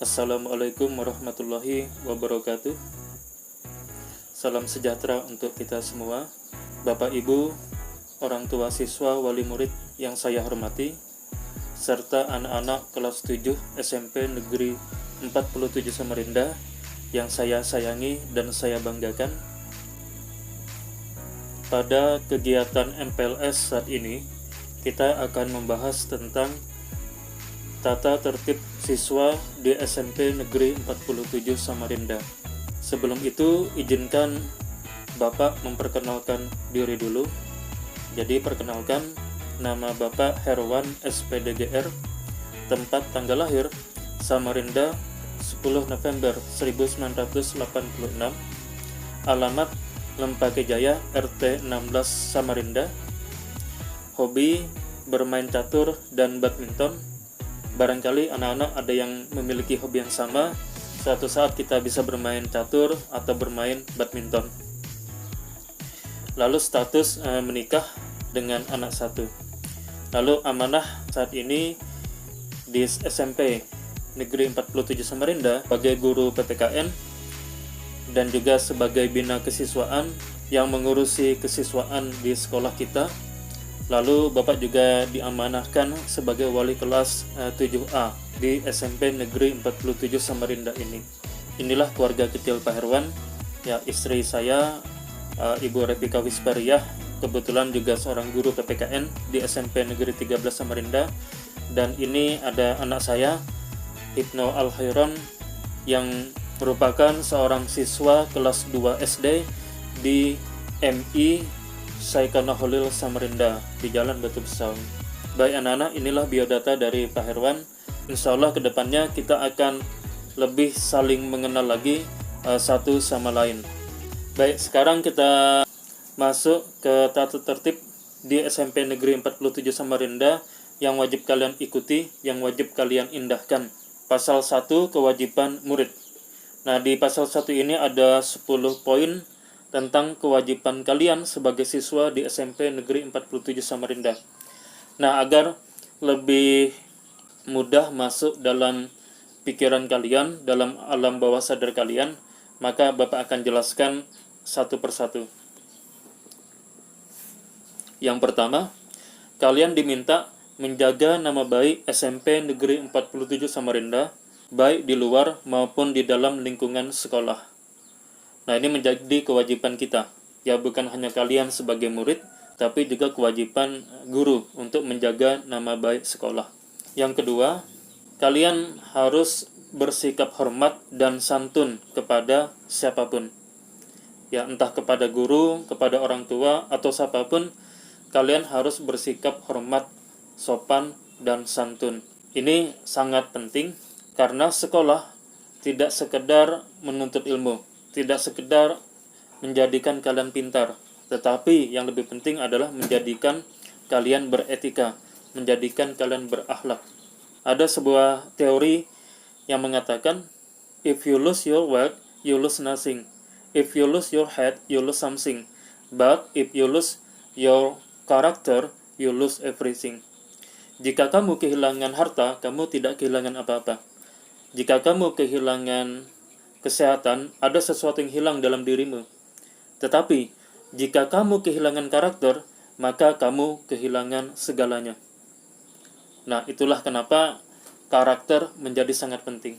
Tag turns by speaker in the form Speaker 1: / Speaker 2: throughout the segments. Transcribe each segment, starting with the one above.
Speaker 1: Assalamualaikum warahmatullahi wabarakatuh. Salam sejahtera untuk kita semua. Bapak Ibu, orang tua siswa, wali murid yang saya hormati, serta anak-anak kelas 7 SMP Negeri 47 Samarinda yang saya sayangi dan saya banggakan. Pada kegiatan MPLS saat ini, kita akan membahas tentang tata tertib siswa di SMP Negeri 47 Samarinda. Sebelum itu, izinkan Bapak memperkenalkan diri dulu. Jadi perkenalkan, nama Bapak Herwan SPDGR, tempat tanggal lahir Samarinda 10 November 1986, alamat Lempake Jaya RT 16 Samarinda, hobi bermain catur dan badminton. Barangkali anak-anak ada yang memiliki hobi yang sama, suatu saat kita bisa bermain catur atau bermain badminton. Lalu status menikah dengan anak satu. Lalu amanah saat ini di SMP Negeri 47 Samarinda sebagai guru PPKN dan juga sebagai bina kesiswaan yang mengurusi kesiswaan di sekolah kita. Lalu Bapak juga diamanahkan sebagai wali kelas 7A di SMP Negeri 47 Samarinda ini. Inilah keluarga kecil Pak Herwan, ya, istri saya Ibu Repika Wispariah, kebetulan juga seorang guru PPKN di SMP Negeri 13 Samarinda. Dan ini ada anak saya, Ibnu Al-Khairon, yang merupakan seorang siswa kelas 2 SD di MI Saikana Holil Samarinda di Jalan Batu Besau. Baik anak-anak, inilah biodata dari Pak Herwan. Insya Allah kedepannya kita akan lebih saling mengenal lagi satu sama lain. Baik, sekarang kita masuk ke tata tertib di SMP Negeri 47 Samarinda yang wajib kalian ikuti, yang wajib kalian indahkan. Pasal 1, kewajiban murid. Nah, di pasal 1 ini ada 10 poin tentang kewajiban kalian sebagai siswa di SMP Negeri 47 Samarinda. Nah, agar lebih mudah masuk dalam pikiran kalian, dalam alam bawah sadar kalian, maka Bapak akan jelaskan satu persatu. Yang pertama, kalian diminta menjaga nama baik SMP Negeri 47 Samarinda, baik di luar maupun di dalam lingkungan sekolah. Nah, ini menjadi kewajiban kita. Ya, bukan hanya kalian sebagai murid, tapi juga kewajiban guru untuk menjaga nama baik sekolah. Yang kedua, kalian harus bersikap hormat dan santun kepada siapapun. Ya, entah kepada guru, kepada orang tua, atau siapapun, kalian harus bersikap hormat, sopan, dan santun. Ini sangat penting karena sekolah tidak sekedar menuntut ilmu, tidak sekedar menjadikan kalian pintar, tetapi yang lebih penting adalah menjadikan kalian beretika, menjadikan kalian berakhlak. Ada sebuah teori yang mengatakan, if you lose your wealth, you lose nothing. If you lose your head, you lose something. But if you lose your character, you lose everything. Jika kamu kehilangan harta, kamu tidak kehilangan apa-apa. Jika kamu kehilangan kesehatan, ada sesuatu yang hilang dalam dirimu. Tetapi, jika kamu kehilangan karakter, maka kamu kehilangan segalanya. Nah, itulah kenapa karakter menjadi sangat penting.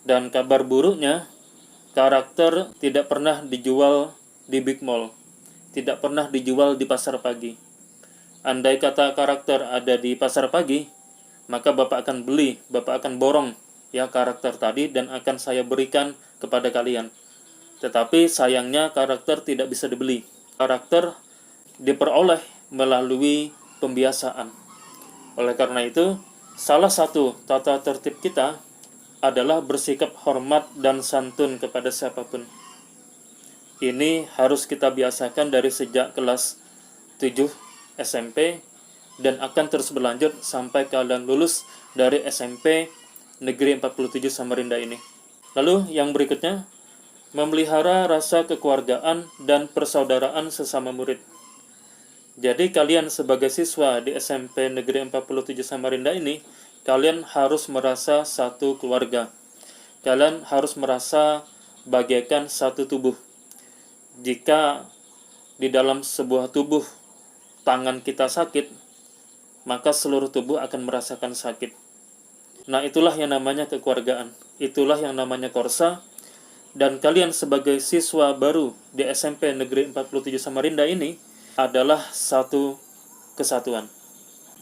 Speaker 1: Dan kabar buruknya, karakter tidak pernah dijual di big mall, tidak pernah dijual di pasar pagi. Andai kata karakter ada di pasar pagi, maka Bapak akan beli, Bapak akan borong ya karakter tadi dan akan saya berikan kepada kalian. Tetapi sayangnya karakter tidak bisa dibeli. Karakter diperoleh melalui pembiasaan. Oleh karena itu, salah satu tata tertib kita adalah bersikap hormat dan santun kepada siapapun. Ini harus kita biasakan dari sejak kelas 7 SMP dan akan terus berlanjut sampai kalian lulus dari SMP Negeri 47 Samarinda ini. Lalu yang berikutnya, memelihara rasa kekeluargaan dan persaudaraan sesama murid. Jadi kalian sebagai siswa di SMP Negeri 47 Samarinda ini, kalian harus merasa satu keluarga. kalian harus merasa bagaikan satu tubuh. Jika di dalam sebuah tubuh tangan kita sakit, maka seluruh tubuh akan merasakan sakit. Nah, itulah yang namanya kekeluargaan. Itulah yang namanya Korsa. Dan kalian sebagai siswa baru di SMP Negeri 47 Samarinda ini adalah satu kesatuan.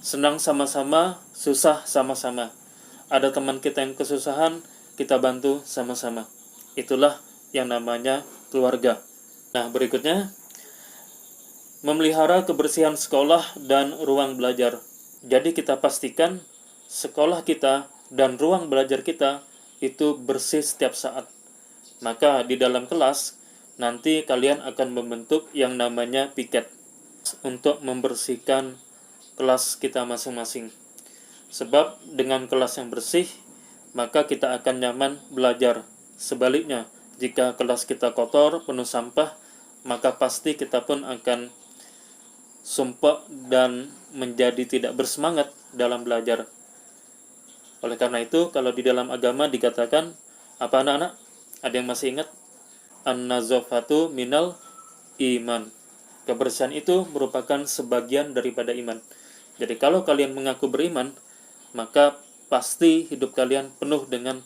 Speaker 1: Senang sama-sama, susah sama-sama. Ada teman kita yang kesusahan, kita bantu sama-sama. Itulah yang namanya keluarga. Nah, berikutnya, memelihara kebersihan sekolah dan ruang belajar. Jadi kita pastikan sekolah kita dan ruang belajar kita itu bersih setiap saat. Maka di dalam kelas nanti kalian akan membentuk yang namanya piket untuk membersihkan kelas kita masing-masing. Sebab dengan kelas yang bersih, maka kita akan nyaman belajar. Sebaliknya, jika kelas kita kotor, penuh sampah, maka pasti kita pun akan sumpah dan menjadi tidak bersemangat dalam belajar. Oleh karena itu, kalau di dalam agama dikatakan, apa anak-anak? Ada yang masih ingat? An-nazafatu minal iman. Kebersihan itu merupakan sebagian daripada iman. Jadi kalau kalian mengaku beriman, maka pasti hidup kalian penuh dengan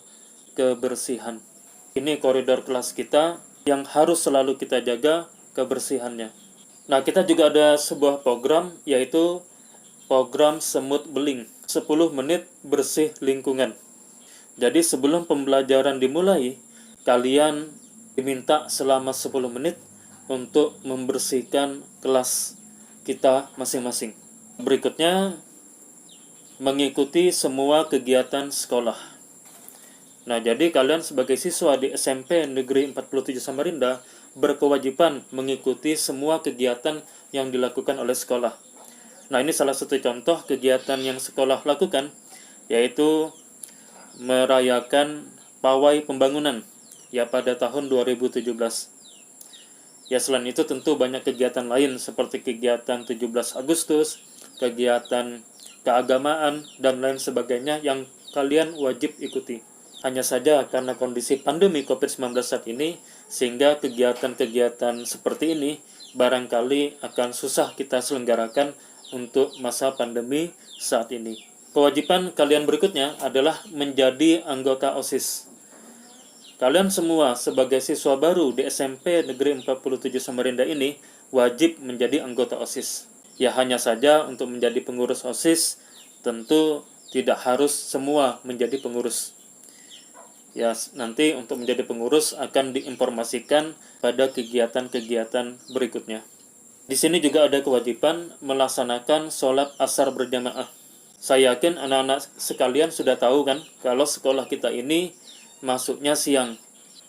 Speaker 1: kebersihan. Ini koridor kelas kita yang harus selalu kita jaga kebersihannya. Nah, kita juga ada sebuah program, yaitu program semut beling, 10 menit bersih lingkungan. Jadi sebelum pembelajaran dimulai, kalian diminta selama 10 menit untuk membersihkan kelas kita masing-masing. Berikutnya, mengikuti semua kegiatan sekolah. Nah, jadi kalian sebagai siswa di SMP Negeri 47 Samarinda berkewajiban mengikuti semua kegiatan yang dilakukan oleh sekolah. Nah, ini salah satu contoh kegiatan yang sekolah lakukan, yaitu merayakan pawai pembangunan ya pada tahun 2017. Ya, selain itu tentu banyak kegiatan lain seperti kegiatan 17 Agustus, kegiatan keagamaan, dan lain sebagainya yang kalian wajib ikuti. Hanya saja karena kondisi pandemi COVID-19 saat ini, sehingga kegiatan-kegiatan seperti ini barangkali akan susah kita selenggarakan untuk masa pandemi saat ini. Kewajiban kalian berikutnya adalah menjadi anggota OSIS. Kalian semua sebagai siswa baru di SMP Negeri 47 Samarinda ini wajib menjadi anggota OSIS. Ya, hanya saja untuk menjadi pengurus OSIS tentu tidak harus semua menjadi pengurus. Ya, nanti untuk menjadi pengurus akan diinformasikan pada kegiatan-kegiatan berikutnya. Di sini juga ada kewajiban melaksanakan sholat asar berjamaah. Saya yakin anak-anak sekalian sudah tahu kan, kalau sekolah kita ini masuknya siang,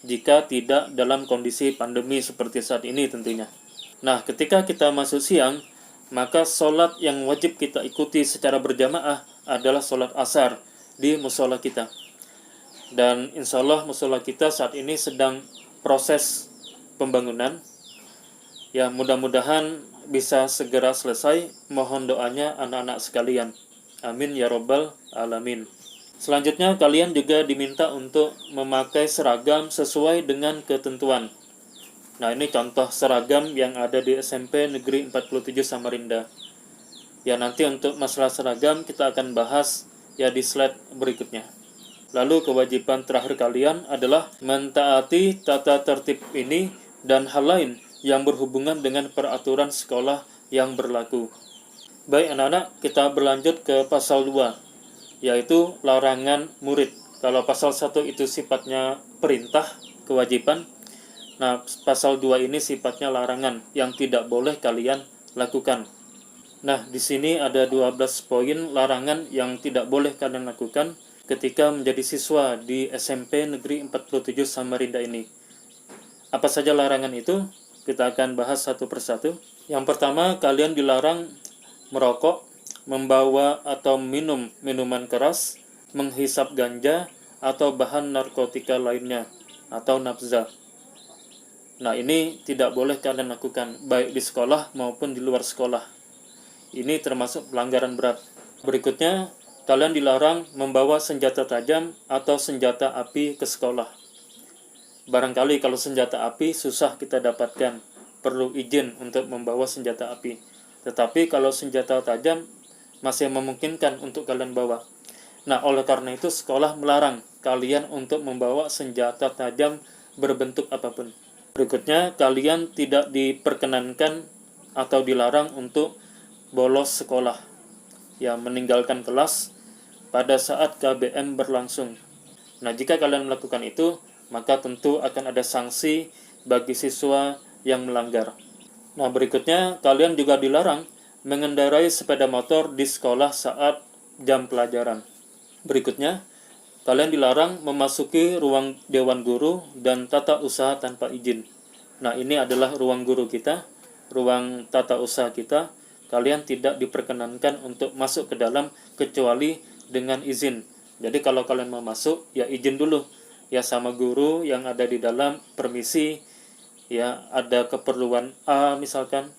Speaker 1: jika tidak dalam kondisi pandemi seperti saat ini tentunya. Nah, ketika kita masuk siang, maka sholat yang wajib kita ikuti secara berjamaah adalah sholat asar di musola kita. Dan insya Allah musola kita saat ini sedang proses pembangunan. Ya, mudah-mudahan bisa segera selesai. Mohon doanya anak-anak sekalian. Amin ya robbal alamin. Selanjutnya kalian juga diminta untuk memakai seragam sesuai dengan ketentuan. Nah, ini contoh seragam yang ada di SMP Negeri 47 Samarinda. Ya, nanti untuk masalah seragam kita akan bahas ya di slide berikutnya. Lalu kewajiban terakhir kalian adalah mentaati tata tertib ini dan hal lain yang berhubungan dengan peraturan sekolah yang berlaku. Baik anak-anak, kita berlanjut ke pasal 2, yaitu larangan murid. Kalau pasal 1 itu sifatnya perintah, kewajiban. Nah, pasal 2 ini sifatnya larangan yang tidak boleh kalian lakukan. Nah, di sini ada 12 poin larangan yang tidak boleh kalian lakukan ketika menjadi siswa di SMP Negeri 47 Samarinda ini. Apa saja larangan itu? Kita akan bahas satu persatu. Yang pertama, kalian dilarang merokok, membawa atau minum minuman keras, menghisap ganja, atau bahan narkotika lainnya, atau nafza. Nah, ini tidak boleh kalian lakukan, baik di sekolah maupun di luar sekolah. Ini termasuk pelanggaran berat. Berikutnya, kalian dilarang membawa senjata tajam atau senjata api ke sekolah. Barangkali kalau senjata api susah kita dapatkan, perlu izin untuk membawa senjata api. Tetapi kalau senjata tajam masih memungkinkan untuk kalian bawa. Nah, oleh karena itu sekolah melarang kalian untuk membawa senjata tajam berbentuk apapun. Berikutnya, kalian tidak diperkenankan atau dilarang untuk bolos sekolah, ya, meninggalkan kelas pada saat KBM berlangsung. Nah, jika kalian melakukan itu, maka tentu akan ada sanksi bagi siswa yang melanggar. Nah, berikutnya, kalian juga dilarang mengendarai sepeda motor di sekolah saat jam pelajaran. Berikutnya, kalian dilarang memasuki ruang dewan guru dan tata usaha tanpa izin. Nah, ini adalah ruang guru kita, ruang tata usaha kita. Kalian tidak diperkenankan untuk masuk ke dalam kecuali dengan izin. Jadi kalau kalian mau masuk, ya izin dulu. Ya sama guru yang ada di dalam, permisi, ya ada keperluan A misalkan,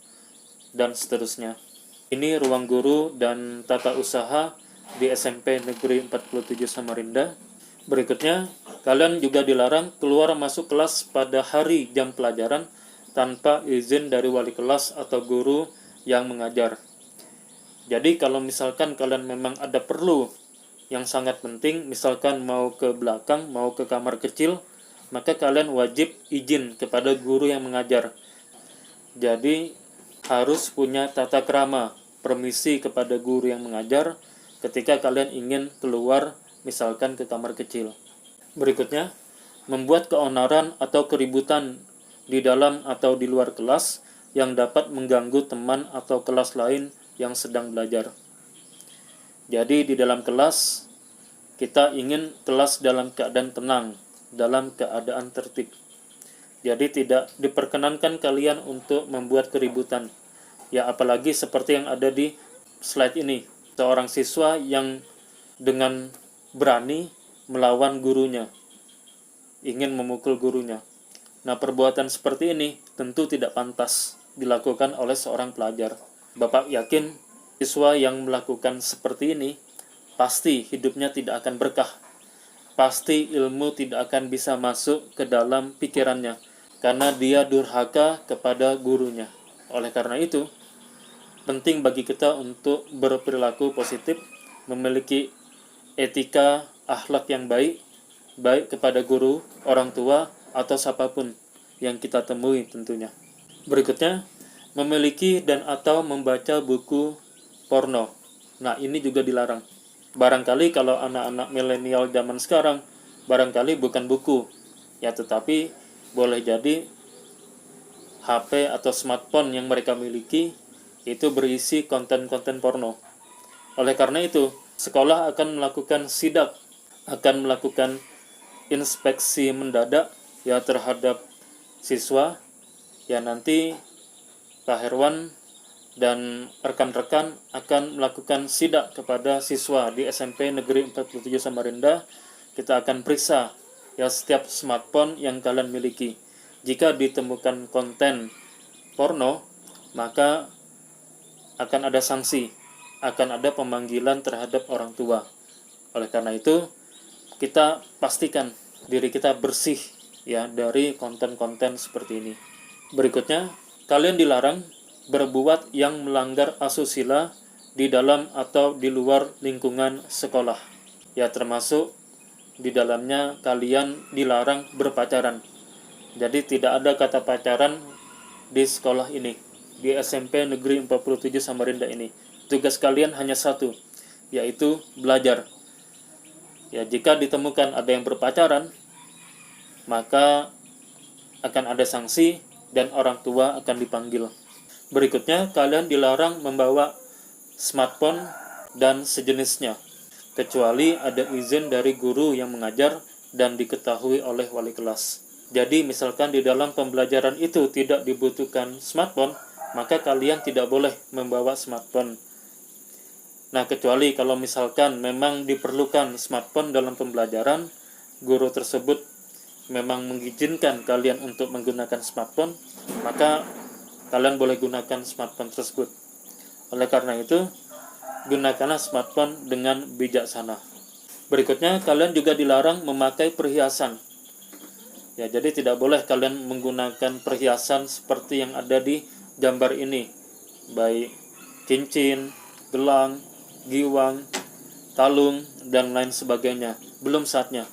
Speaker 1: dan seterusnya. Ini ruang guru dan tata usaha di SMP Negeri 47 Samarinda. Berikutnya, kalian juga dilarang keluar masuk kelas pada hari jam pelajaran tanpa izin dari wali kelas atau guru yang mengajar. Jadi kalau misalkan kalian memang ada perlu yang sangat penting, misalkan mau ke belakang, mau ke kamar kecil, maka kalian wajib izin kepada guru yang mengajar. Jadi harus punya tata krama, permisi kepada guru yang mengajar ketika kalian ingin keluar misalkan ke kamar kecil. Berikutnya, membuat keonaran atau keributan di dalam atau di luar kelas yang dapat mengganggu teman atau kelas lain yang sedang belajar. Jadi di dalam kelas, kita ingin kelas dalam keadaan tenang, dalam keadaan tertib. Jadi tidak diperkenankan kalian untuk membuat keributan. Ya apalagi seperti yang ada di slide ini, seorang siswa yang dengan berani melawan gurunya, ingin memukul gurunya. Nah, perbuatan seperti ini tentu tidak pantas dilakukan oleh seorang pelajar. Bapak yakin siswa yang melakukan seperti ini pasti hidupnya tidak akan berkah. Pasti ilmu tidak akan bisa masuk ke dalam pikirannya karena dia durhaka kepada gurunya. Oleh karena itu, penting bagi kita untuk berperilaku positif, memiliki etika akhlak yang baik, baik kepada guru, orang tua, atau siapapun yang kita temui tentunya. Berikutnya, memiliki dan atau membaca buku porno. Nah, ini juga dilarang. Barangkali kalau anak-anak milenial zaman sekarang, barangkali bukan buku, ya tetapi boleh jadi HP atau smartphone yang mereka miliki itu berisi konten-konten porno. Oleh karena itu, sekolah akan melakukan sidak, akan melakukan inspeksi mendadak ya terhadap siswa. Ya nanti Pak Herwan dan rekan-rekan akan melakukan sidak kepada siswa di SMP Negeri 47 Samarinda. Kita akan periksa ya setiap smartphone yang kalian miliki. Jika ditemukan konten porno, maka akan ada sanksi, akan ada pemanggilan terhadap orang tua. Oleh karena itu, kita pastikan diri kita bersih ya dari konten-konten seperti ini. Berikutnya, kalian dilarang berbuat yang melanggar asusila di dalam atau di luar lingkungan sekolah. Ya termasuk di dalamnya kalian dilarang berpacaran. Jadi tidak ada kata pacaran di sekolah ini, di SMP Negeri 47 Samarinda ini. Tugas kalian hanya satu, yaitu belajar. Ya, jika ditemukan ada yang berpacaran, maka akan ada sanksi dan orang tua akan dipanggil. Berikutnya, kalian dilarang membawa smartphone dan sejenisnya, kecuali ada izin dari guru yang mengajar dan diketahui oleh wali kelas. Jadi misalkan di dalam pembelajaran itu tidak dibutuhkan smartphone, maka kalian tidak boleh membawa smartphone. Nah, kecuali kalau misalkan memang diperlukan smartphone dalam pembelajaran, guru tersebut memang mengizinkan kalian untuk menggunakan smartphone, maka kalian boleh gunakan smartphone tersebut. Oleh karena itu, gunakanlah smartphone dengan bijaksana. Berikutnya, kalian juga dilarang memakai perhiasan. Ya, jadi tidak boleh kalian menggunakan perhiasan seperti yang ada di gambar ini, baik cincin, gelang, giwang, kalung, dan lain sebagainya. Belum saatnya.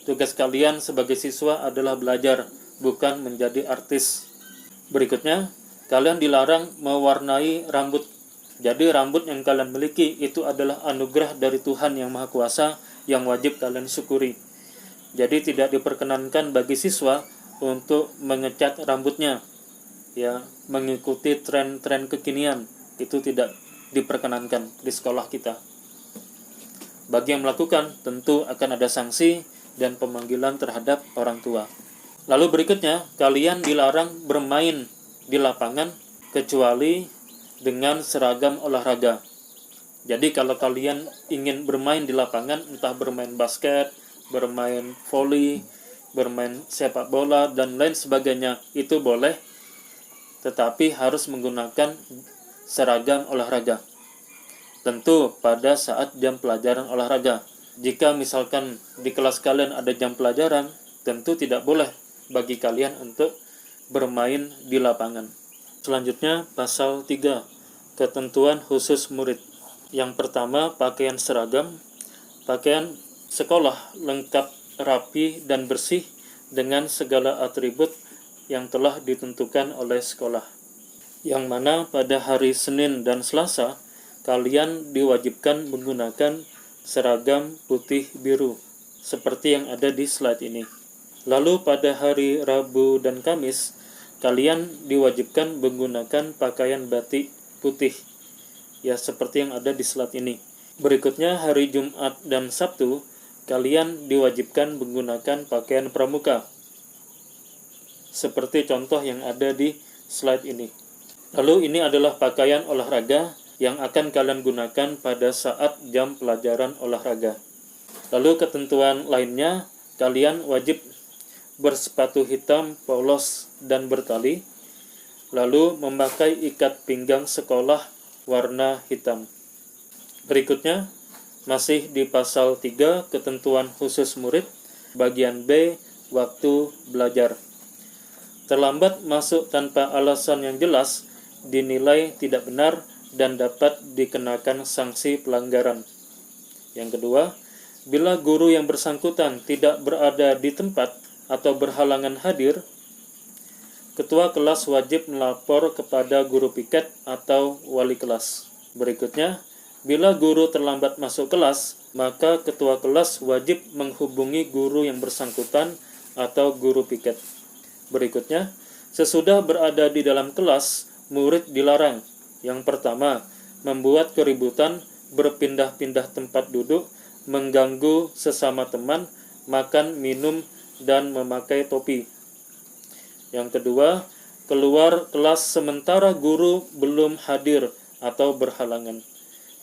Speaker 1: Tugas kalian sebagai siswa adalah belajar, bukan menjadi artis. Berikutnya, kalian dilarang mewarnai rambut. Jadi rambut yang kalian miliki itu adalah anugerah dari Tuhan Yang Maha Kuasa yang wajib kalian syukuri. Jadi tidak diperkenankan bagi siswa untuk mengecat rambutnya, ya, mengikuti tren-tren kekinian. Itu tidak diperkenankan di sekolah kita. Bagi yang melakukan, tentu akan ada sanksi dan pemanggilan terhadap orang tua. Lalu berikutnya, kalian dilarang bermain di lapangan kecuali dengan seragam olahraga. Jadi kalau kalian ingin bermain di lapangan, entah bermain basket, bermain voli, bermain sepak bola, dan lain sebagainya, itu boleh, tetapi harus menggunakan seragam olahraga. Tentu pada saat jam pelajaran olahraga. Jika misalkan di kelas kalian ada jam pelajaran, tentu tidak boleh bagi kalian untuk bermain di lapangan. Selanjutnya, pasal 3, ketentuan khusus murid. Yang pertama, pakaian seragam. Pakaian sekolah lengkap, rapi, dan bersih dengan segala atribut yang telah ditentukan oleh sekolah. Yang mana pada hari Senin dan Selasa, kalian diwajibkan menggunakan seragam putih biru, seperti yang ada di slide ini. Lalu pada hari Rabu dan Kamis, kalian diwajibkan menggunakan pakaian batik putih, ya seperti yang ada di slide ini. Berikutnya hari Jumat dan Sabtu, kalian diwajibkan menggunakan pakaian pramuka, seperti contoh yang ada di slide ini. Lalu ini adalah pakaian olahraga yang akan kalian gunakan pada saat jam pelajaran olahraga. Lalu ketentuan lainnya, kalian wajib bersepatu hitam, polos, dan bertali, lalu memakai ikat pinggang sekolah warna hitam. Berikutnya, masih di pasal 3, ketentuan khusus murid, bagian B, waktu belajar. Terlambat masuk tanpa alasan yang jelas dinilai tidak benar dan dapat dikenakan sanksi pelanggaran. Yang kedua, bila guru yang bersangkutan tidak berada di tempat atau berhalangan hadir, ketua kelas wajib melapor kepada guru piket atau wali kelas. Berikutnya, bila guru terlambat masuk kelas, maka ketua kelas wajib menghubungi guru yang bersangkutan atau guru piket. Berikutnya, sesudah berada di dalam kelas, murid dilarang. Yang pertama, membuat keributan, berpindah-pindah tempat duduk, mengganggu sesama teman, makan, minum, dan memakai topi. Yang kedua, keluar kelas sementara guru belum hadir atau berhalangan.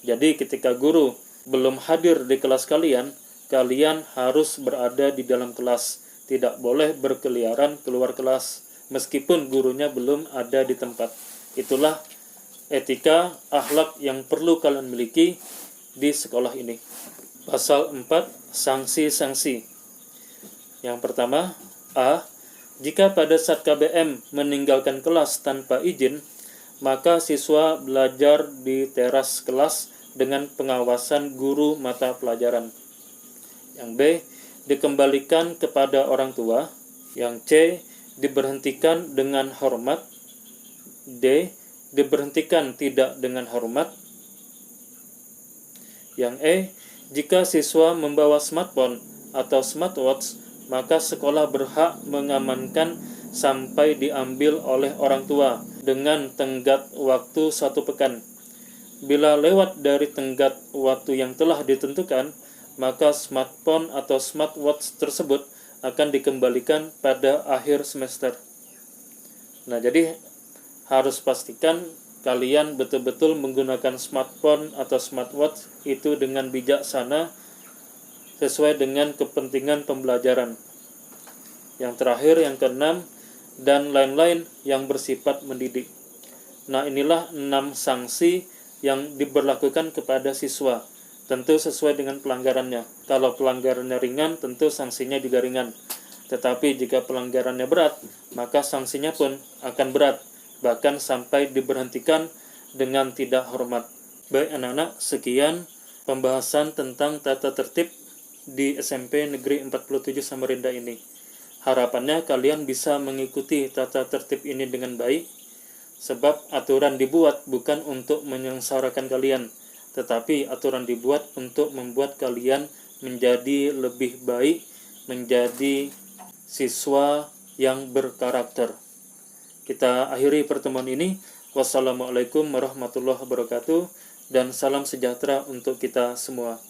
Speaker 1: Jadi ketika guru belum hadir di kelas kalian, kalian harus berada di dalam kelas. Tidak boleh berkeliaran keluar kelas meskipun gurunya belum ada di tempat. Itulah etika, akhlak yang perlu kalian miliki di sekolah ini. Pasal 4, sanksi-sanksi. Yang pertama, A. Jika pada saat KBM meninggalkan kelas tanpa izin, maka siswa belajar di teras kelas dengan pengawasan guru mata pelajaran. Yang B. Dikembalikan kepada orang tua. Yang C. Diberhentikan dengan hormat. D. Diberhentikan tidak dengan hormat. Yang E. Jika siswa membawa smartphone atau smartwatch, maka sekolah berhak mengamankan sampai diambil oleh orang tua dengan tenggat waktu 1 pekan. Bila lewat dari tenggat waktu yang telah ditentukan, maka smartphone atau smartwatch tersebut akan dikembalikan pada akhir semester. Nah, jadi harus pastikan kalian betul-betul menggunakan smartphone atau smartwatch itu dengan bijaksana, sesuai dengan kepentingan pembelajaran. Yang terakhir, yang keenam, dan lain-lain yang bersifat mendidik. Nah, inilah 6 sanksi yang diberlakukan kepada siswa, tentu sesuai dengan pelanggarannya. Kalau pelanggarannya ringan, tentu sanksinya juga ringan. Tetapi jika pelanggarannya berat, maka sanksinya pun akan berat, bahkan sampai diberhentikan dengan tidak hormat. Baik anak-anak, sekian pembahasan tentang tata tertib di SMP Negeri 47 Samarinda ini. Harapannya kalian bisa mengikuti tata tertib ini dengan baik, sebab aturan dibuat bukan untuk menyengsarakan kalian, tetapi aturan dibuat untuk membuat kalian menjadi lebih baik, menjadi siswa yang berkarakter. Kita akhiri pertemuan ini. Wassalamualaikum warahmatullahi wabarakatuh, dan salam sejahtera untuk kita semua.